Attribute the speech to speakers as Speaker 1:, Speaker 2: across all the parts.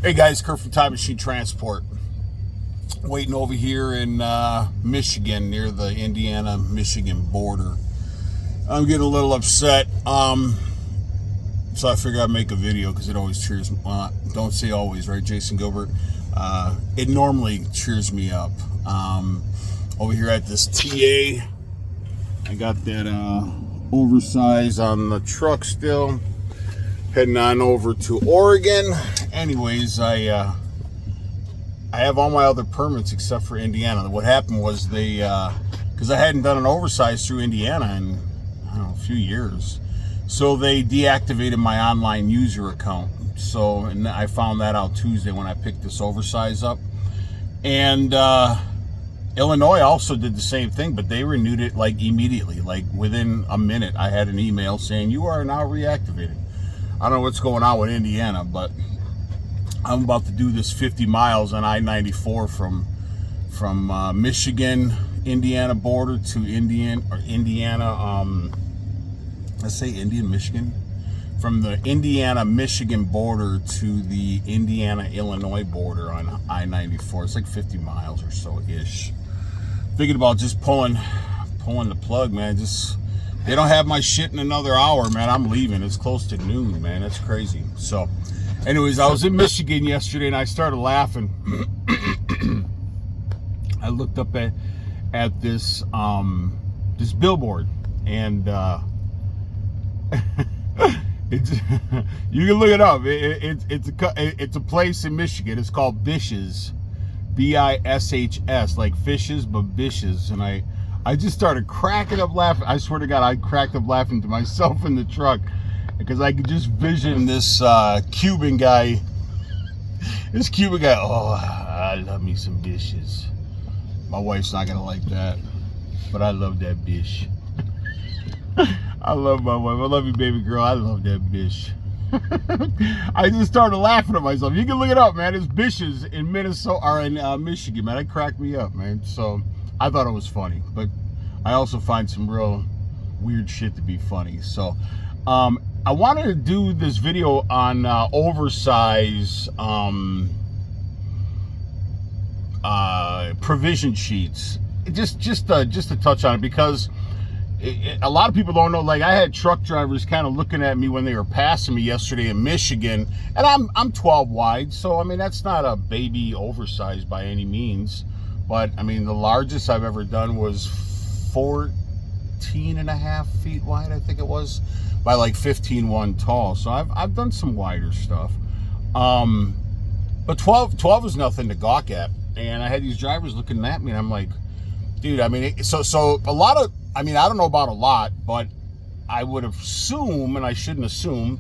Speaker 1: Hey guys, Kurt from Time Machine Transport. Waiting over here in Michigan near the Indiana-Michigan border. I'm getting a little upset. So I figured I'd make a video because it always cheers me. Don't say always, right, Jason Gilbert? It normally cheers me up. Over here at this TA, I got that Oversize on the truck still. Heading on over to Oregon. Anyways, I have all my other permits except for Indiana. What happened was they, because I hadn't done an Oversize through Indiana in, I don't know, a few years. So they deactivated my online user account. So, and I found that out Tuesday when I picked this Oversize up. And Illinois also did the same thing, but they renewed it like immediately. Like within a minute, I had an email saying, you are now reactivated. I don't know what's going on with Indiana, but I'm about to do this 50 miles on I-94 from Michigan, Indiana border to Indiana, let's say Michigan. From the Indiana-Michigan border to the Indiana-Illinois border on I-94. It's like 50 miles or so-ish. Thinking about just pulling the plug, man. They don't have my shit in another hour, man. I'm leaving. It's close to noon, man. That's crazy. So, anyways, I was in Michigan yesterday and I started laughing. I looked up at this this billboard, and it's you can look it up. It's a place in Michigan. It's called Bish's, B-I-S-H-S, like fishes, but Bish's, and I just started cracking up laughing. I swear to God, I cracked up laughing to myself in the truck because I could just vision this Cuban guy. This Cuban guy, oh, I love me some Bishes. My wife's not gonna like that, but I love that Bish. I love my wife. I love you, baby girl. I love that Bish. I just started laughing at myself. You can look it up, man. It's Bish's in Minnesota or in Michigan, man. It cracked me up, man. So I thought it was funny, but I also find some real weird shit to be funny. So I wanted to do this video on Oversize provision sheets. Just to touch on it, because a lot of people don't know. Like, I had truck drivers kind of looking at me when they were passing me yesterday in Michigan, and I'm 12 wide, so I mean that's not a baby Oversize by any means. But I mean, the largest I've ever done was 14.5 feet wide, I think it was, by like 15.1 tall. So I've done some wider stuff. But 12 is nothing to gawk at. And I had these drivers looking at me, and I'm like, dude, I mean, so a lot of, I mean, I don't know about a lot, but I would assume, and I shouldn't assume,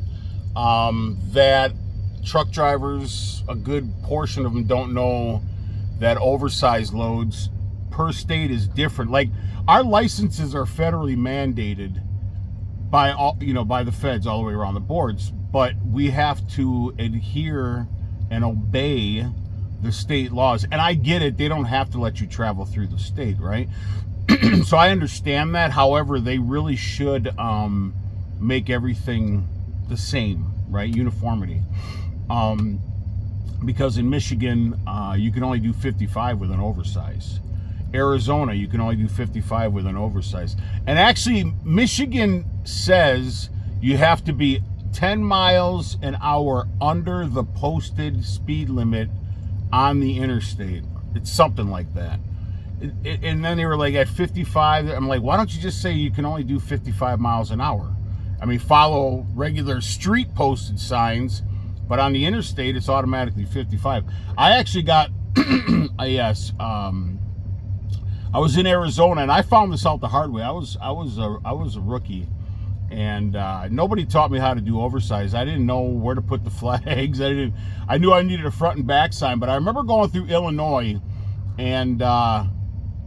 Speaker 1: that truck drivers, a good portion of them don't know that Oversize loads per state is different. Like, our licenses are federally mandated by all, by the feds all the way around the boards, but we have to adhere and obey the state laws. And I get it, they don't have to let you travel through the state, right? So I understand that. However, they really should make everything the same, right? Uniformity. Because in Michigan, you can only do 55 with an Oversize. Arizona, you can only do 55 with an Oversize. And actually, Michigan says you have to be 10 miles an hour under the posted speed limit on the interstate. It's something like that. And then they were like, at 55, I'm like, why don't you just say you can only do 55 miles an hour? I mean, follow regular street posted signs, but on the interstate, it's automatically 55. I actually got, yes, I was in Arizona, and I found this out the hard way. I was a rookie, and nobody taught me how to do Oversize. I didn't know where to put the flags. I knew I needed a front and back sign, but I remember going through Illinois, and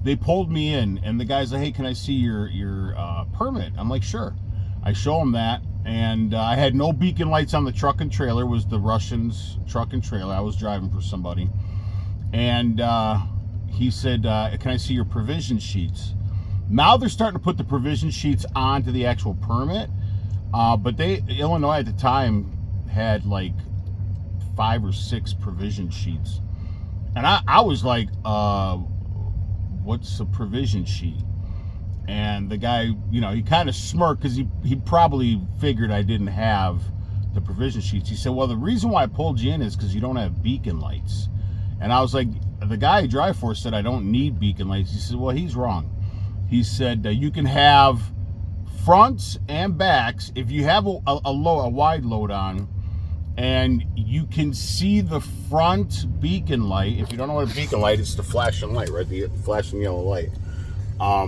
Speaker 1: they pulled me in, and the guy's like, hey, can I see your permit? I'm like, sure. I show him that, and I had no beacon lights on the truck and trailer. It was the Russians' truck and trailer. I was driving for somebody, and he said, can I see your provision sheets? Now they're starting to put the provision sheets onto the actual permit, but Illinois at the time had like 5 or 6 provision sheets. And I was like, what's a provision sheet? And the guy, you know, he kind of smirked because he probably figured I didn't have the provision sheets. He said, well, the reason why I pulled you in is because you don't have beacon lights. And I was like, the guy I drive for said I don't need beacon lights. He said, well, he's wrong. He said you can have fronts and backs if you have a wide load on, and you can see the front beacon light. If you don't know what a beacon light is, it's the flashing light, right? The flashing yellow light. I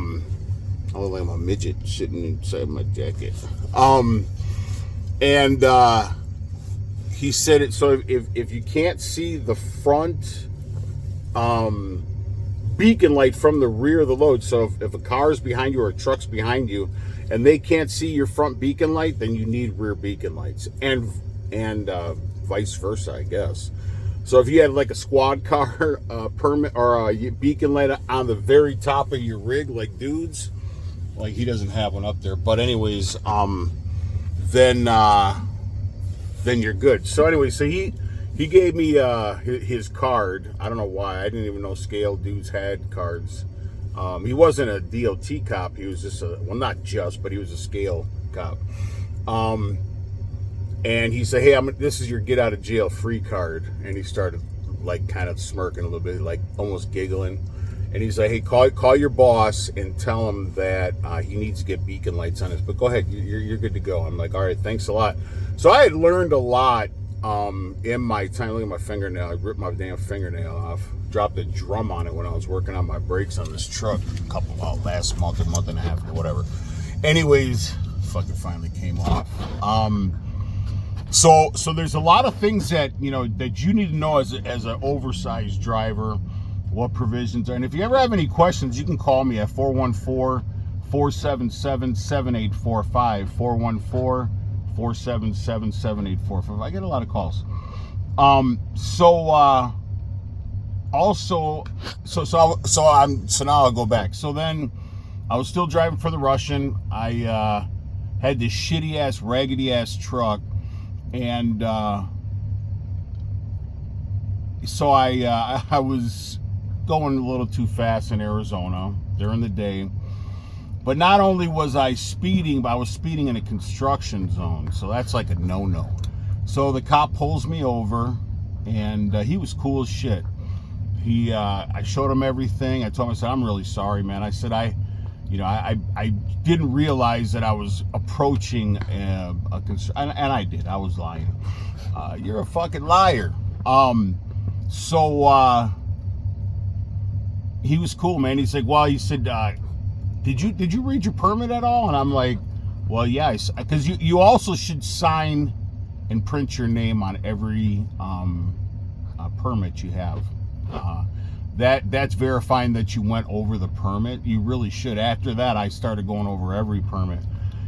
Speaker 1: look like I'm a midget sitting inside my jacket. And he said it. So if you can't see the front beacon light from the rear of the load, so if a car's behind you or a truck's behind you, and they can't see your front beacon light, then you need rear beacon lights, and vice versa, I guess. So if you had like a squad car permit or a beacon light on the very top of your rig, like dudes, like he doesn't have one up there. But anyways, then you're good. So anyway, so he gave me his card. I don't know why. I didn't even know scale dudes had cards. He wasn't a DOT cop. He was just not just, but he was a scale cop. And he said, hey, this is your get out of jail free card. And he started like kind of smirking a little bit, like almost giggling. And he's like, hey, call your boss and tell him that he needs to get beacon lights on his. But go ahead, you're good to go. I'm like, all right, thanks a lot. So I had learned a lot in my time. Look at my fingernail. I ripped my damn fingernail off. Dropped a drum on it when I was working on my brakes on this truck last month, a month and a half ago, whatever. Anyways, fucking finally came off. So there's a lot of things that, you know, that you need to know as an oversized driver, what provisions are. And if you ever have any questions, you can call me at 414-477-7845, 414-477-7845. I get a lot of calls. So now I'll go back. So then I was still driving for the Russian. I had this shitty ass, raggedy ass truck. And so I was going a little too fast in Arizona during the day. But not only was I speeding, but I was speeding in a construction zone. So that's like a no-no. So the cop pulls me over, and he was cool as shit. I showed him everything. I told him, I said, I'm really sorry, man. I said, I didn't realize that I was approaching and I did. I was lying. You're a fucking liar. So he was cool, man. He's like, well, he said, did you read your permit at all? And I'm like, well, yeah, because you also should sign and print your name on every permit you have. That's verifying that you went over the permit. You really should. After that, I started going over every permit.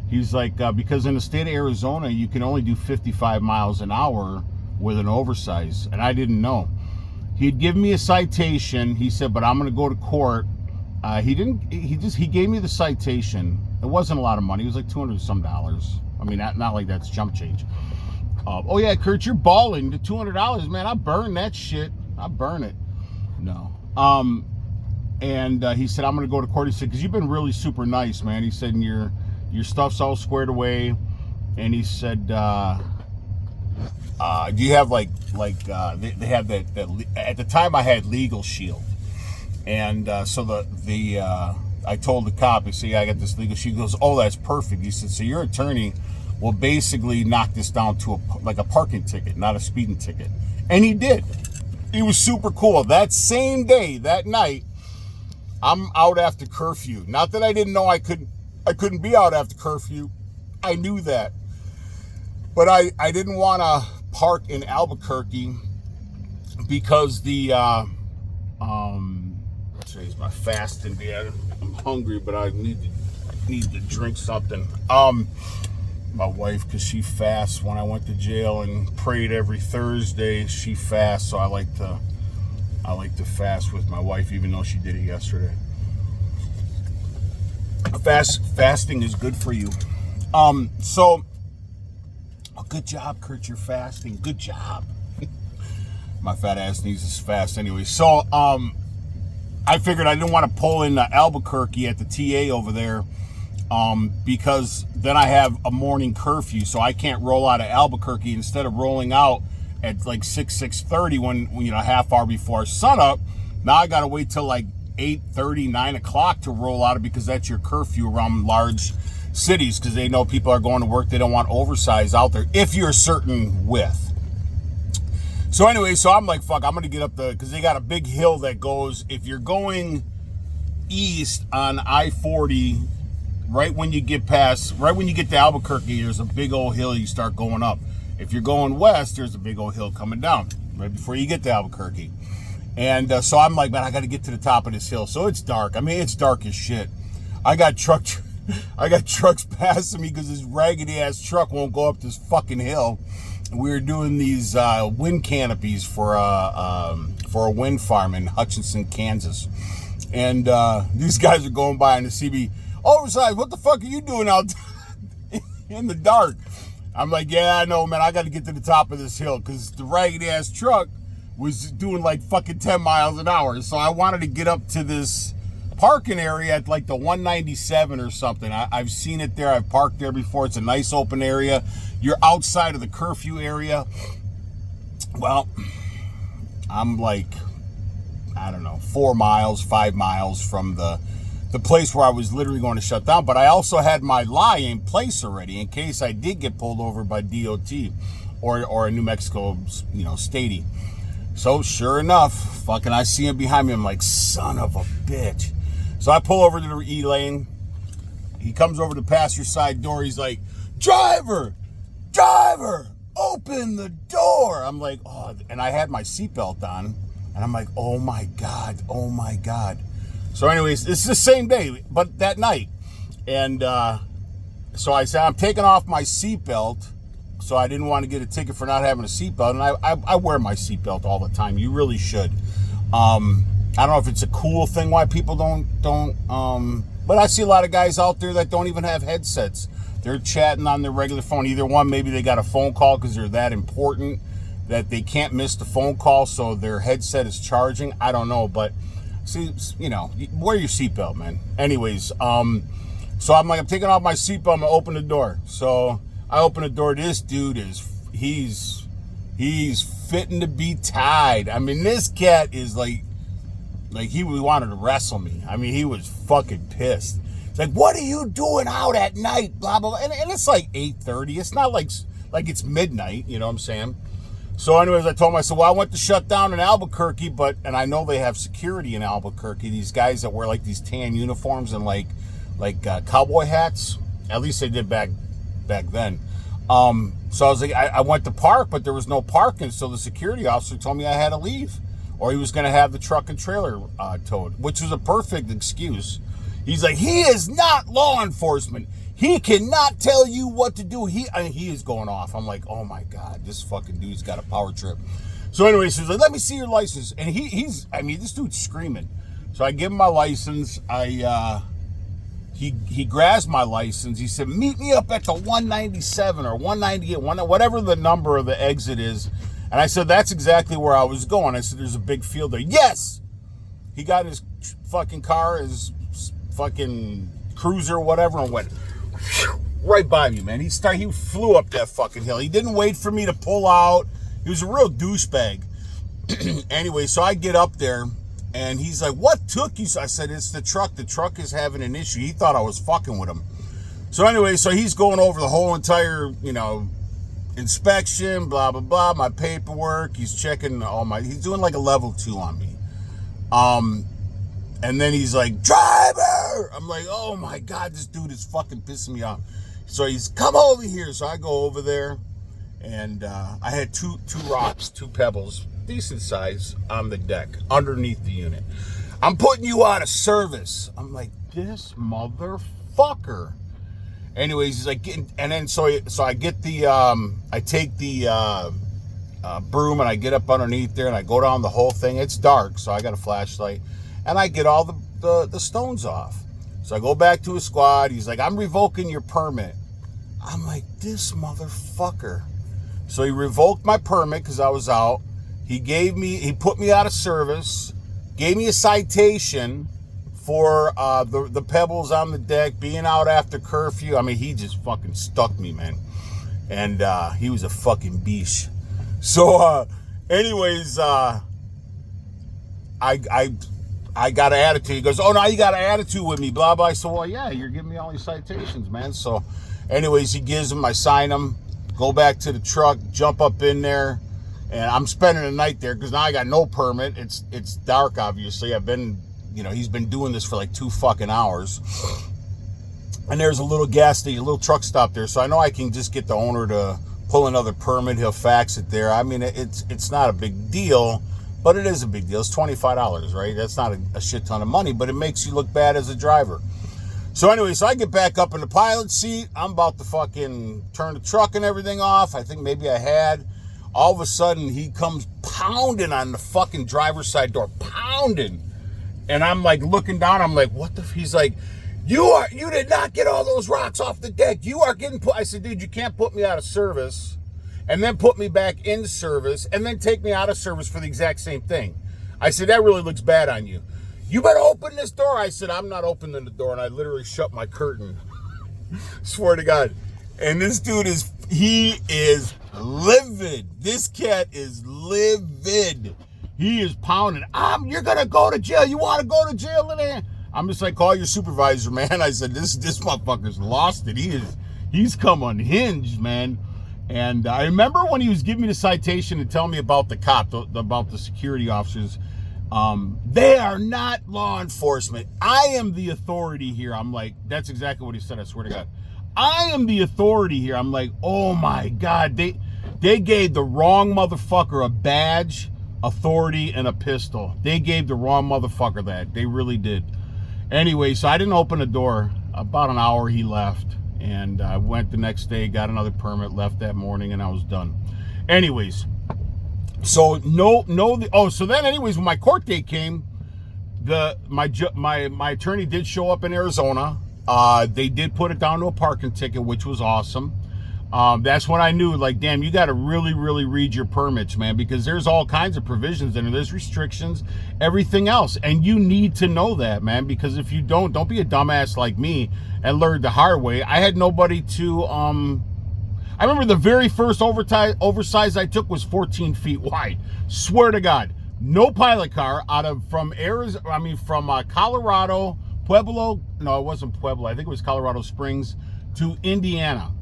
Speaker 1: He's like, because in the state of Arizona, you can only do 55 miles an hour with an oversize, and I didn't know. He'd give me a citation. He said, but I'm going to go to court. He gave me the citation. It wasn't a lot of money. It was like $200 some. I mean, not like that's jump change. Oh yeah, Kurt, you're balling. The $200, man. I burn that shit. I burn it. No. And he said, I'm going to go to court. He said, because you've been really super nice, man. He said, and your stuff's all squared away. And he said, do you have they have that at the time I had Legal Shield. And so I told the cop, I said, yeah, I got this Legal Shield. He goes, oh, that's perfect. He said, so your attorney will basically knock this down to a parking ticket, not a speeding ticket. And he did. He was super cool. That same day, that night, I'm out after curfew. Not that I didn't know I couldn't be out after curfew. I knew that. But I didn't want to park in Albuquerque because today's my fasting day. I'm hungry, but I need to drink something. My wife, because she fasts. When I went to jail and prayed every Thursday, she fasts, so I like to fast with my wife, even though she did it yesterday. Fasting is good for you. So good job, Kurt, you're fasting. Good job. My fat ass needs this fast anyway. So, I figured I didn't want to pull in Albuquerque at the TA over there, because then I have a morning curfew, so I can't roll out of Albuquerque. Instead of rolling out at like 6:30 when you know, half hour before sunup, now I got to wait till like 8:30, 9 o'clock to roll out of, because that's your curfew around large cities, because they know people are going to work. They don't want Oversize out there if you're a certain width. So anyway, so I'm like, fuck, I'm going to get up because they got a big hill that goes, if you're going east on I-40, right when you get to Albuquerque, there's a big old hill you start going up. If you're going west, there's a big old hill coming down right before you get to Albuquerque. And so I'm like, man, I got to get to the top of this hill. So it's dark. I mean, it's dark as shit. I got trucks passing me because this raggedy ass truck won't go up this fucking hill. We were doing these wind canopies for a wind farm in Hutchinson, Kansas. And these guys are going by and they see me, Oversize, what the fuck are you doing out in the dark? I'm like, yeah, I know, man. I got to get to the top of this hill because the raggedy ass truck was doing like fucking 10 miles an hour. So I wanted to get up to this parking area at like the 197 or something. I've seen it there. I've parked there before. It's a nice open area. You're outside of the curfew area. Well, I'm like, I don't know, 4 miles, 5 miles from the place where I was literally going to shut down. But I also had my lie in place already in case I did get pulled over by DOT or a New Mexico, you know, statey. So sure enough, fucking I see him behind me. I'm like, son of a bitch. So I pull over to the E lane. He comes over to the passenger side door. He's like, driver, open the door. I'm like, oh, and I had my seatbelt on. And I'm like, oh my God. So anyways, it's the same day, but that night. And so I said, I'm taking off my seatbelt. So I didn't want to get a ticket for not having a seatbelt. And I wear my seatbelt all the time. You really should. I don't know if it's a cool thing why people don't. But I see a lot of guys out there that don't even have headsets. They're chatting on their regular phone. Either one, maybe they got a phone call because they're that important that they can't miss the phone call, so their headset is charging. I don't know, but see, you know, wear your seatbelt, man. Anyways, so I'm like, I'm taking off my seatbelt. I'm gonna open the door. So I open the door. This dude he's fitting to be tied. I mean, this cat is like he wanted to wrestle me. I mean, he was fucking pissed. It's like, what are you doing out at night? Blah, blah, blah. And it's like 8:30. It's not like it's midnight, you know what I'm saying? So anyways, I told him, I said, well, I went to shut down in Albuquerque, and I know they have security in Albuquerque. These guys that wear like these tan uniforms and like cowboy hats. At least they did back then. So I was like, I went to park, but there was no parking. So the security officer told me I had to leave, or he was going to have the truck and trailer towed, which was a perfect excuse. He's like, he is not law enforcement. He cannot tell you what to do. He is going off. I'm like, oh my God, this fucking dude's got a power trip. So anyway, he's like, let me see your license. And this dude's screaming. So I give him my license. He grabs my license. He said, meet me up at the 197 or 198, whatever the number of the exit is. And I said, that's exactly where I was going. I said, there's a big field there. Yes! He got his fucking car, his fucking cruiser, whatever, and went right by me, man. He flew up that fucking hill. He didn't wait for me to pull out. He was a real douchebag. Anyway, so I get up there, and he's like, what took you? So I said, it's the truck. The truck is having an issue. He thought I was fucking with him. So anyway, so he's going over the whole entire, you know, inspection, blah, blah, blah, my paperwork. He's checking he's doing like a level 2 on me. And then he's like, driver! I'm like, oh my God, this dude is fucking pissing me off. So he's, come over here. So I go over there, and I had two rocks, 2 pebbles, decent size, on the deck, underneath the unit. I'm putting you out of service. I'm like, this motherfucker. Anyways, he's like, and then so I get the, I take the broom, and I get up underneath there, and I go down the whole thing. It's dark, so I got a flashlight. And I get all the stones off. So I go back to his squad. He's like, I'm revoking your permit. I'm like, this motherfucker. So he revoked my permit because I was out. He put me out of service, gave me a citation for the pebbles on the deck, being out after curfew. I mean, he just fucking stuck me, man. And he was a fucking Bish. So, anyways, I got an attitude. He goes, oh, now you got an attitude with me, blah, blah. I said, well, yeah, you're giving me all these citations, man. So, anyways, he gives them, I sign them, go back to the truck, jump up in there, and I'm spending the night there because now I got no permit. It's dark, obviously. He's been doing this for like 2 fucking hours. And there's a little gas station, a little truck stop there. So I know I can just get the owner to pull another permit. He'll fax it there. I mean, it's not a big deal, but it is a big deal. It's $25, right? That's not a shit ton of money, but it makes you look bad as a driver. So anyway, I get back up in the pilot seat. I'm about to fucking turn the truck and everything off. I think maybe I had. All of a sudden, he comes pounding on the fucking driver's side door. Pounding. And I'm like looking down. I'm like, what the? He's like, you did not get all those rocks off the deck. You are getting put. I said, dude, you can't put me out of service and then put me back in service and then take me out of service for the exact same thing. I said, that really looks bad on you. You better open this door. I said, I'm not opening the door. And I literally shut my curtain. Swear to God. And this dude is livid. This cat is livid. He is pounding. You're going to go to jail. You want to go to jail today? I'm just like, call your supervisor, man. I said, this motherfucker's lost it. He's come unhinged, man. And I remember when he was giving me the citation and telling me about the cop, about the security officers. They are not law enforcement. I am the authority here. I'm like, that's exactly what he said. I swear to God. I am the authority here. I'm like, oh my God. They gave the wrong motherfucker a badge, authority, and a pistol. They gave the wrong motherfucker that. They really did. Anyway, so I didn't open the door. About an hour he left. And I went the next day, got another permit, left that morning, and I was done. Anyways, so so then anyways, when my court date came, my attorney did show up in Arizona. They did put it down to a parking ticket, which was awesome. That's when I knew, like, damn, you got to really, really read your permits, man, because there's all kinds of provisions in there. There's restrictions, everything else. And you need to know that, man, because if you don't be a dumbass like me and learn the hard way. I had nobody to, I remember the very first oversize I took was 14 feet wide. Swear to God, no pilot car from Colorado, Pueblo. No, it wasn't Pueblo. I think it was Colorado Springs to Indiana.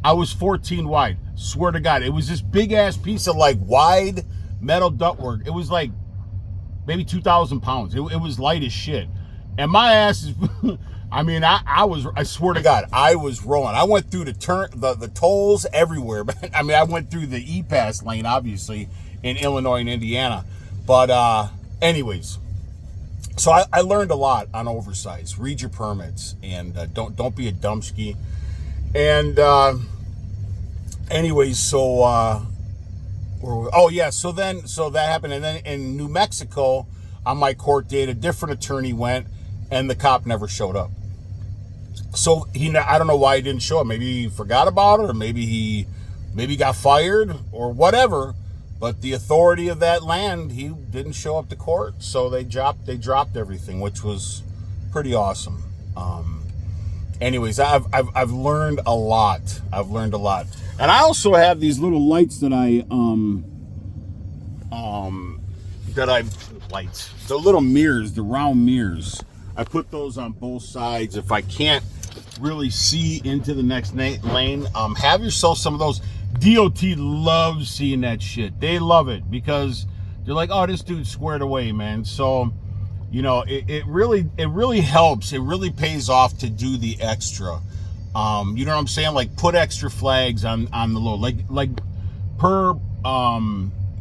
Speaker 1: I was 14 wide. Swear to God. It was this big ass piece of like wide metal ductwork. It was like maybe 2,000 pounds. It was light as shit. And my ass is, I swear to God, I was rolling. I went through the tolls everywhere. I mean, I went through the E-Pass lane, obviously, in Illinois and Indiana. But anyways, so I learned a lot on Oversize. Read your permits and don't be a dumpski. And anyways, so that happened. And then in New Mexico, on my court date, a different attorney went, and the cop never showed up. So I don't know why he didn't show up. Maybe he forgot about it, or maybe he got fired, or whatever. But the authority of that land, he didn't show up to court, so they dropped everything, which was pretty awesome. Anyways, I've learned a lot. And I also have these little lights that the little mirrors, the round mirrors. I put those on both sides. If I can't really see into the next lane, have yourself some of those. DOT loves seeing that shit. They love it because they're like, oh, this dude's squared away, man. So, it really helps. It really pays off to do the extra. You know what I'm saying? Like, put extra flags on the load. Like per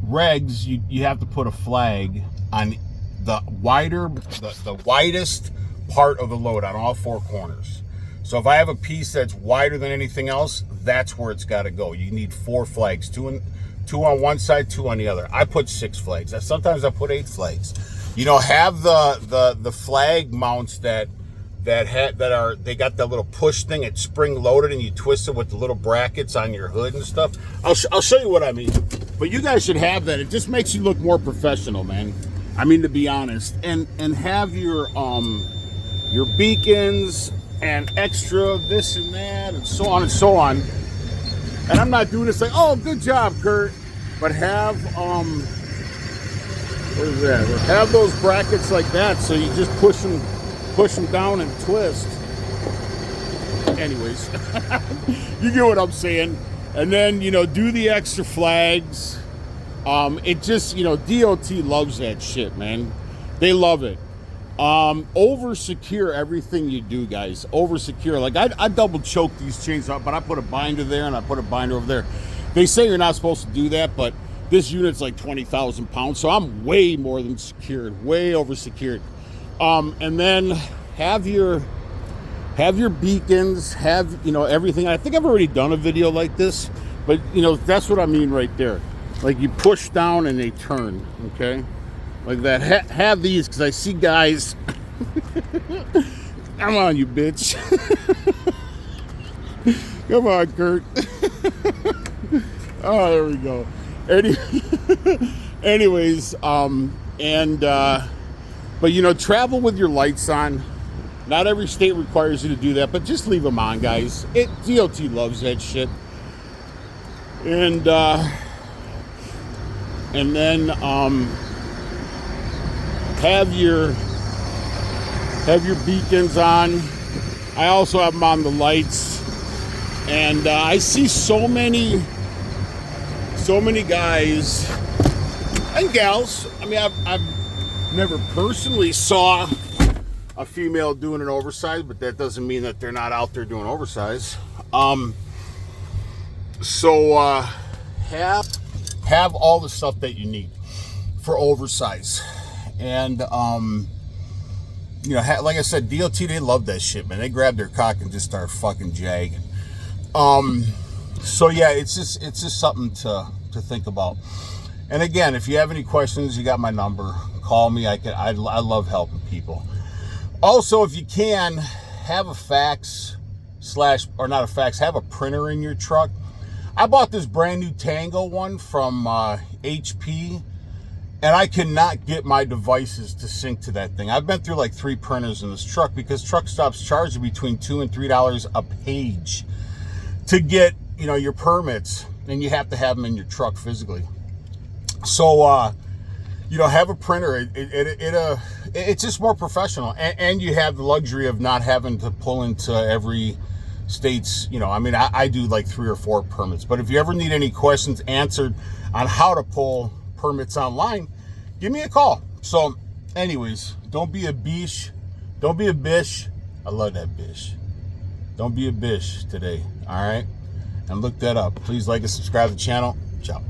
Speaker 1: regs, you have to put a flag on the widest part of the load on all four corners. So if I have a piece that's wider than anything else, that's where it's got to go. You need 4 flags, two on one side, 2 on the other. I put 6 flags. Sometimes I put 8 flags. Have the flag mounts that they got that little push thing. It's spring loaded, and you twist it with the little brackets on your hood and stuff. I'll show you what I mean. But you guys should have that. It just makes you look more professional, man. I mean, to be honest. And have your beacons and extra this and that and so on and so on. And I'm not doing this like, oh, good job, Kurt. But have what is that? Have those brackets like that, so you just push them down and twist. Anyways, you get what I'm saying. And then, you know, do the extra flags. It just, you know, DOT loves that shit, man. They love it. Over secure everything you do, guys. Over secure. Like I double choke these chains up, but I put a binder there and I put a binder over there. They say you're not supposed to do that, but this unit's like 20,000 pounds, so I'm way more than secured, way over secured. And then have your beacons, have, you know, everything. I think I've already done a video like this, but you know, that's what I mean right there. Like you push down and they turn, okay? Like that. Have these, because I see guys. Come on, you bitch. Come on, Kurt. Oh, there we go. Anyways, but you know, travel with your lights on. Not every state requires you to do that, but just leave them on, guys. DOT loves that shit. And then have your beacons on. I also have them on the lights. And I see so many guys and gals. I mean, I've never personally saw a female doing an oversize, but that doesn't mean that they're not out there doing oversize. So have all the stuff that you need for oversize. And you know, like I said, DOT, they love that shit, man. They grab their cock and just start fucking jagging. So yeah, it's just something to think about. And again, if you have any questions, you got my number. Call me. I love helping people. Also, if you can, have a fax or not a fax, have a printer in your truck. I bought this brand new Tango one from HP, and I cannot get my devices to sync to that thing. I've been through like 3 printers in this truck because truck stops charge you between $2 and $3 a page to get, you know, your permits, and you have to have them in your truck physically. So, you know, have a printer. It's just more professional, and you have the luxury of not having to pull into every state's, you know, I mean, I do like 3 or 4 permits, but if you ever need any questions answered on how to pull permits online, give me a call. So anyways, don't be a Bish. Don't be a Bish. I love that Bish. Don't be a Bish today. All right. And look that up. Please like and subscribe to the channel. Ciao.